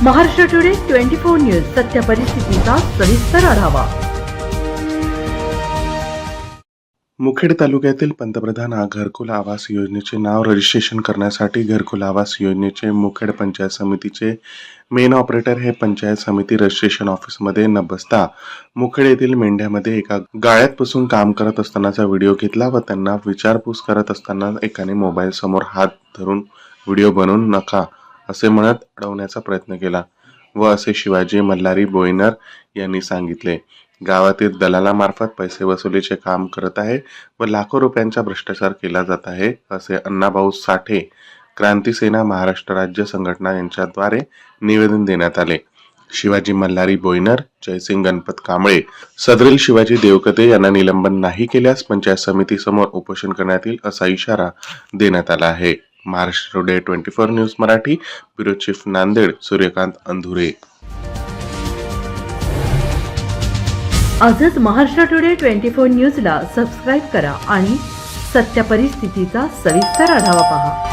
Maharashtra today 24 news सत्य परिस्थितीचा सविस्तर आढावा। मुखेड तालुक्यातील पंतप्रधान घरकुल आवास योजनेचे नाव रजिस्ट्रेशन करण्यासाठी घरकुल आवास योजनेचे मुखेड पंचायत समितीचे मेन ऑपरेटर हे पंचायत समिती रजिस्ट्रेशन ऑफिसमध्ये न बसता मुखेड येथील मेंढ्यामध्ये एका गाळ्यात बसून काम करत असतानाचा व्हिडिओ घेतला व त्यांना विचारपूस करत असताना एकाने मोबाईल समोर हात धरून व्हिडिओ बनवून नका असे म्हणत अडवण्याचा प्रयत्न केला व असे शिवाजी मल्हारी बोईनर यांनी सांगितले। गावातील दलालामार्फत पैसे वसुलीचे काम करत आहे व लाखो रुपयांचा भ्रष्टाचार केला जात आहे असे अण्णाभाऊ साठे क्रांतिसेना महाराष्ट्र राज्य संघटना यांच्याद्वारे निवेदन देण्यात आले। शिवाजी मल्हारी बोईनर, जयसिंग गणपत कांबळे, सदरील शिवाजी देवकते यांना निलंबन नाही केल्यास पंचायत समिती समोर उपोषण करण्यात येईल असा इशारा देण्यात आला आहे। Maharashtra today 24 news Marathi, bureau chief Nanded, Suryakant Andhure. आजच महाराष्ट्र टुडे 24 न्यूजला सबस्क्राईब करा आणि सत्य परिस्थितीचा सविस्तर आढावा पहा।